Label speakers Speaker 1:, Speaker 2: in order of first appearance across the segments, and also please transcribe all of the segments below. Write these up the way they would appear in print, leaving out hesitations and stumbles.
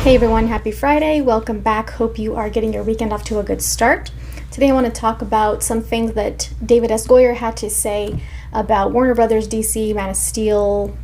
Speaker 1: Hey everyone, happy Friday. Welcome back. Hope you are getting your weekend off to a good start. Today I want to talk about some things that David S. Goyer had to say about Warner Brothers, DC, Man of Steel,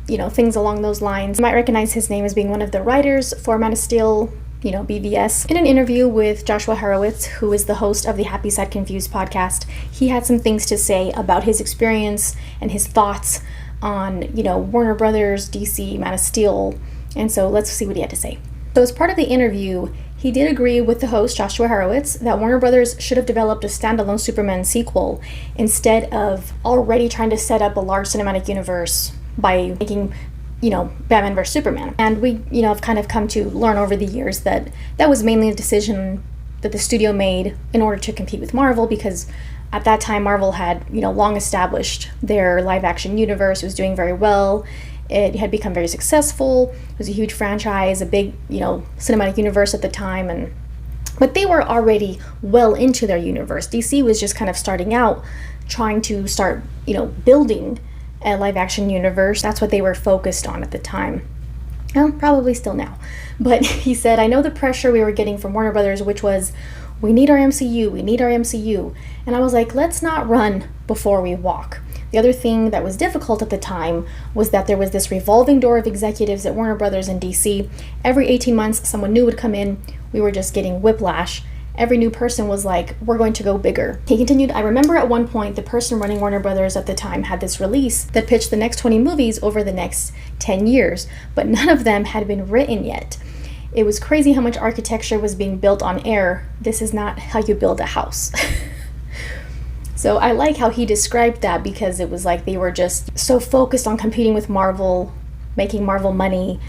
Speaker 1: things along those lines. You might recognize his name as being one of the writers for Man of Steel, BVS. In an interview with Joshua Horowitz, who is the host of the Happy Sad Confused podcast, he had some things to say about his experience and his thoughts on, Warner Brothers, DC, Man of Steel. And so let's see what he had to say. So as part of the interview, he did agree with the host, Joshua Horowitz, that Warner Brothers should have developed a standalone Superman sequel instead of already trying to set up a large cinematic universe by making, Batman vs. Superman. And we, have kind of come to learn over the years that that was mainly a decision that the studio made in order to compete with Marvel, because at that time Marvel had, long established their live action universe. It was doing very well. It had become very successful. It was a huge franchise, a big, cinematic universe at the time, but they were already well into their universe. DC was just kind of starting out, trying to start, building a live action universe. That's what they were focused on at the time. Well, probably still now. But he said, I know the pressure we were getting from Warner Brothers, which was, we need our MCU, we need our MCU. And I was like, let's not run before we walk. The other thing that was difficult at the time was that there was this revolving door of executives at Warner Brothers and DC. Every 18 months, someone new would come in. We were just getting whiplash. Every new person was like, we're going to go bigger. He continued, I remember at one point, the person running Warner Brothers at the time had this release that pitched the next 20 movies over the next 10 years, but none of them had been written yet. It was crazy how much architecture was being built on air. This is not how you build a house. So I like how he described that, because it was like they were just so focused on competing with Marvel, making Marvel money,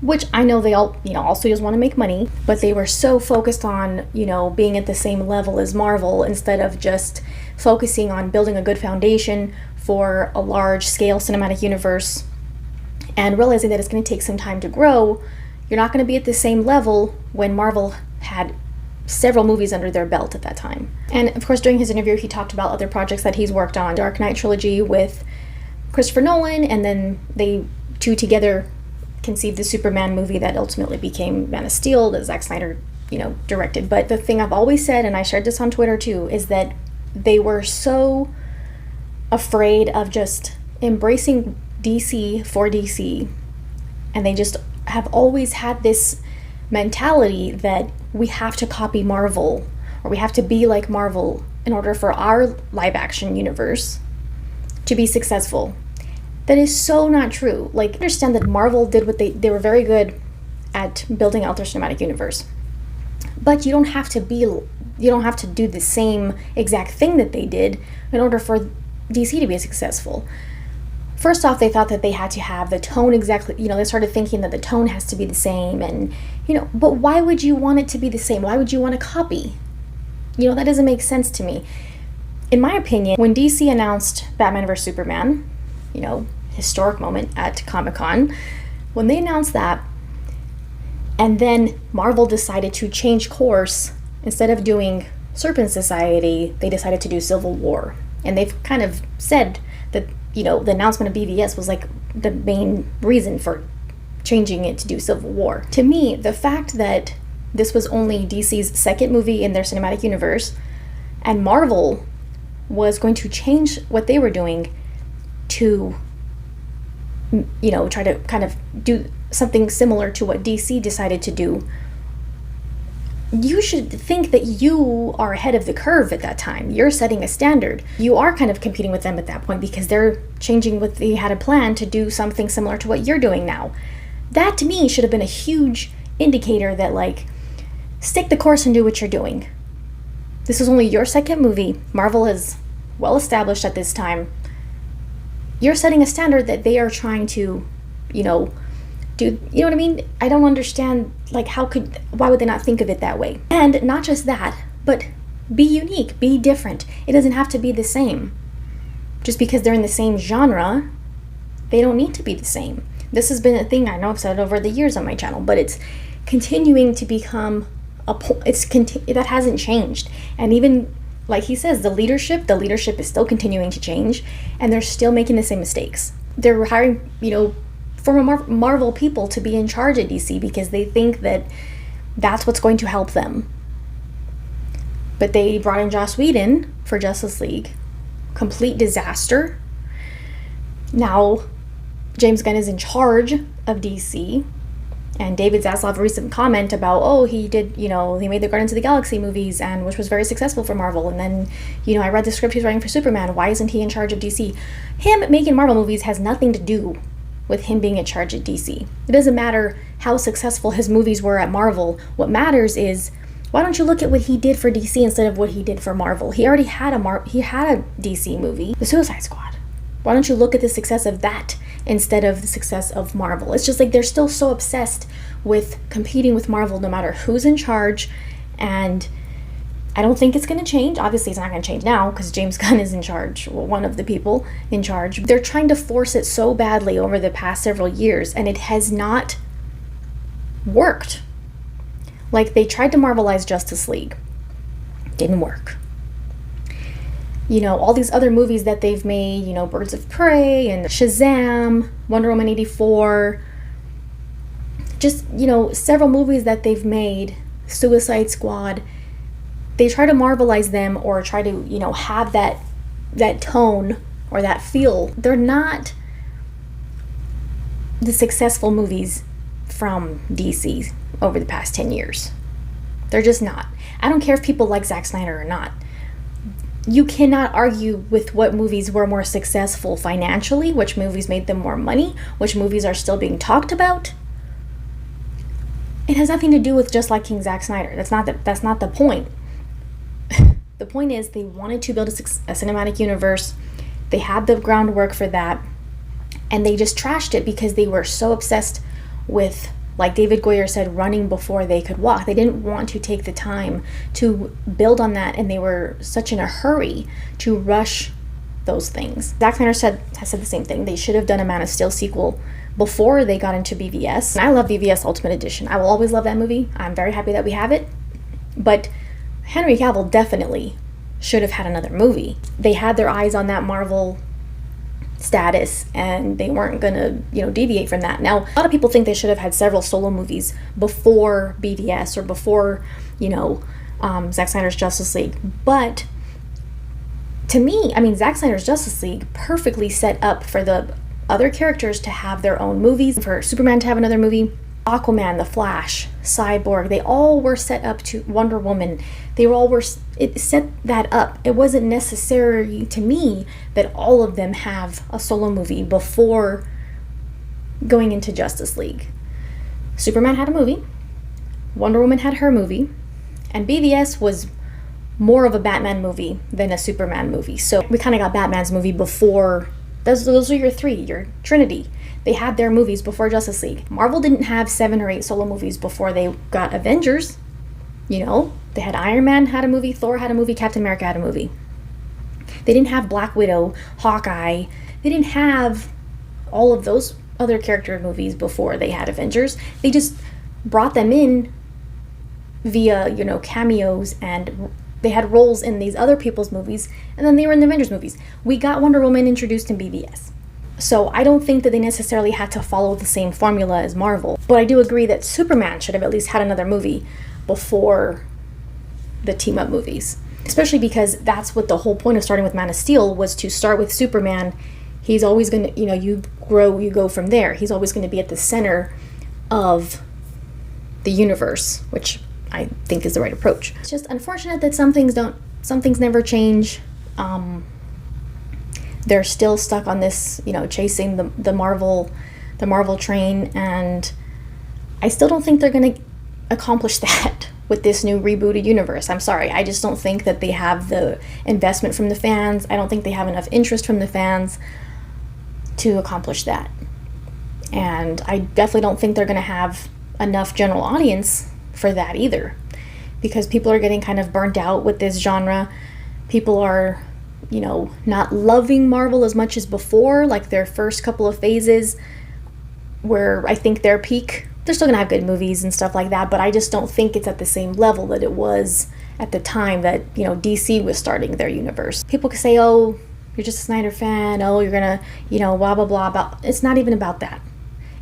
Speaker 1: which I know they all, all studios want to make money, but they were so focused on, being at the same level as Marvel instead of just focusing on building a good foundation for a large scale cinematic universe, and realizing that it's going to take some time to grow. You're not going to be at the same level when Marvel had several movies under their belt at that time. And of course, during his interview, he talked about other projects that he's worked on. Dark Knight trilogy with Christopher Nolan, and then they two together conceived the Superman movie that ultimately became Man of Steel that Zack Snyder, directed. But the thing I've always said, and I shared this on Twitter too, is that they were so afraid of just embracing DC for DC, and they just have always had this mentality that we have to copy Marvel, or we have to be like Marvel in order for our live action universe to be successful. That is so not true. Like, understand that Marvel did what they were very good at building out their cinematic universe. But you don't have to do the same exact thing that they did in order for DC to be successful. First off, they thought that they had to have the tone exactly, they started thinking that the tone has to be the same, and, but why would you want it to be the same? Why would you want to copy? That doesn't make sense to me. In my opinion, when DC announced Batman vs. Superman, historic moment at Comic-Con, when they announced that, and then Marvel decided to change course, instead of doing Serpent Society, they decided to do Civil War. And they've kind of said that, the announcement of BVS was like the main reason for changing it to do Civil War. To me, the fact that this was only DC's second movie in their cinematic universe, and Marvel was going to change what they were doing to, try to kind of do something similar to what DC decided to do, you should think that you are ahead of the curve at that time. You're setting a standard. You are kind of competing with them at that point, because they're changing what they had a plan to do something similar to what you're doing now. That to me should have been a huge indicator that, like, stick the course and do what you're doing. This is only your second movie. Marvel is well established at this time. You're setting a standard that they are trying to, do, you know what I mean? I don't understand, like, why would they not think of it that way? And not just that, but be unique, be different. It doesn't have to be the same. Just because they're in the same genre, they don't need to be the same. This has been a thing I know I've said over the years on my channel, but it's continuing to become that hasn't changed. And even, like he says, the leadership is still continuing to change, and they're still making the same mistakes. They're hiring, for Marvel people to be in charge at DC because they think that that's what's going to help them. But they brought in Joss Whedon for Justice League. Complete disaster. Now, James Gunn is in charge of DC. And David Zaslav, a recent comment about, he did, he made the Guardians of the Galaxy movies, and which was very successful for Marvel. And then, I read the script he's writing for Superman. Why isn't he in charge of DC? Him making Marvel movies has nothing to do with him being in charge at DC. It doesn't matter how successful his movies were at Marvel. What matters is, why don't you look at what he did for DC instead of what he did for Marvel? He already had a DC movie, The Suicide Squad. Why don't you look at the success of that instead of the success of Marvel? It's just like they're still so obsessed with competing with Marvel no matter who's in charge, and I don't think it's going to change. Obviously, it's not going to change now because James Gunn is in charge, one of the people in charge. They're trying to force it so badly over the past several years, and it has not worked. Like, they tried to Marvelize Justice League. Didn't work. All these other movies that they've made, Birds of Prey and Shazam, Wonder Woman 84, just, several movies that they've made, Suicide Squad, they try to Marvelize them or try to, have that tone or that feel. They're not the successful movies from DC over the past 10 years. They're just not. I don't care if people like Zack Snyder or not. You cannot argue with what movies were more successful financially, which movies made them more money, which movies are still being talked about. It has nothing to do with just liking Zack Snyder. That's not the point. The point is they wanted to build a cinematic universe. They had the groundwork for that, and they just trashed it because they were so obsessed with, like David Goyer said, running before they could walk. They didn't want to take the time to build on that, and they were such in a hurry to rush those things. Zack Snyder has said the same thing. They should have done a Man of Steel sequel before they got into BVS. And I love BVS Ultimate Edition. I will always love that movie. I'm very happy that we have it. But Henry Cavill definitely should have had another movie. They had their eyes on that Marvel status, and they weren't gonna deviate from that. Now, a lot of people think they should have had several solo movies before BVS or before Zack Snyder's Justice League, but to me, Zack Snyder's Justice League perfectly set up for the other characters to have their own movies, for Superman to have another movie, Aquaman, The Flash, Cyborg, they all were set up to Wonder Woman. It set that up. It wasn't necessary to me that all of them have a solo movie before going into Justice League. Superman had a movie, Wonder Woman had her movie, and BVS was more of a Batman movie than a Superman movie. So we kind of got Batman's movie before. Those are your three, your trinity. They had their movies before Justice League. Marvel didn't have 7 or 8 solo movies before they got Avengers. They had Iron Man had a movie, Thor had a movie, Captain America had a movie. They didn't have Black Widow, Hawkeye. They didn't have all of those other character movies before they had Avengers. They just brought them in via, cameos, and they had roles in these other people's movies, and then they were in the Avengers movies. We got Wonder Woman introduced in BVS. So I don't think that they necessarily had to follow the same formula as Marvel. But I do agree that Superman should have at least had another movie before the team-up movies. Especially because that's what the whole point of starting with Man of Steel was, to start with Superman. He's always going to, you grow, you go from there. He's always going to be at the center of the universe, which I think is the right approach. It's just unfortunate that some things never change. They're still stuck on this, chasing the Marvel train, and I still don't think they're going to accomplish that with this new rebooted universe. I'm sorry, I just don't think that they have the investment from the fans. I don't think they have enough interest from the fans to accomplish that. And I definitely don't think they're going to have enough general audience for that either, because people are getting kind of burnt out with this genre. People are not loving Marvel as much as before, like their first couple of phases where I think their peak. They're still gonna have good movies and stuff like that, but I just don't think it's at the same level that it was at the time that, DC was starting their universe. People could say, oh, you're just a Snyder fan, oh, you're gonna, blah, blah, blah, about. It's not even about that.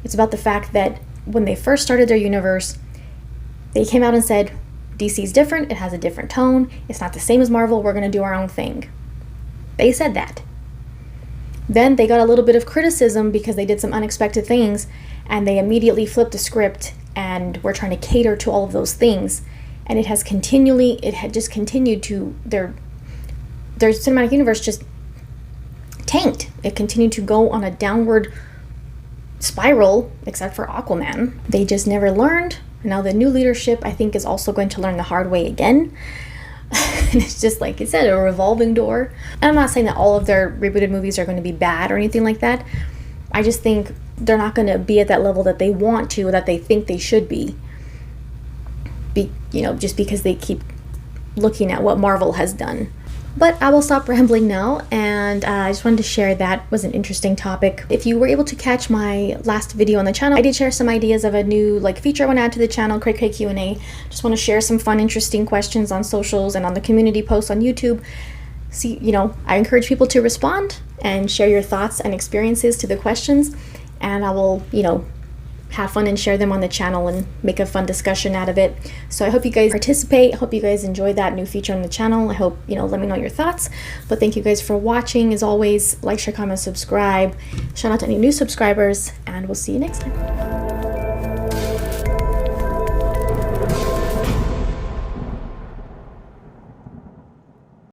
Speaker 1: It's about the fact that when they first started their universe, they came out and said, DC's different, it has a different tone, it's not the same as Marvel, we're going to do our own thing. They said that. Then they got a little bit of criticism because they did some unexpected things, and they immediately flipped the script and were trying to cater to all of those things. And it had just continued to, their cinematic universe just tanked. It continued to go on a downward spiral, except for Aquaman. They just never learned. Now the new leadership, I think, is also going to learn the hard way again. It's just, like I said, a revolving door. And I'm not saying that all of their rebooted movies are going to be bad or anything like that. I just think they're not going to be at that level that they want to, or that they think they should be. Just because they keep looking at what Marvel has done. But I will stop rambling now, and I just wanted to share that was an interesting topic. If you were able to catch my last video on the channel, I did share some ideas of a new feature I want to add to the channel, Cray Cray Q&A. Just want to share some fun, interesting questions on socials and on the community posts on YouTube. See, I encourage people to respond and share your thoughts and experiences to the questions, and I will, have fun and share them on the channel and make a fun discussion out of it. So I hope you guys participate. I hope you guys enjoy that new feature on the channel. I hope, let me know your thoughts. But thank you guys for watching. As always, like, share, comment, subscribe. Shout out to any new subscribers, and we'll see you next time.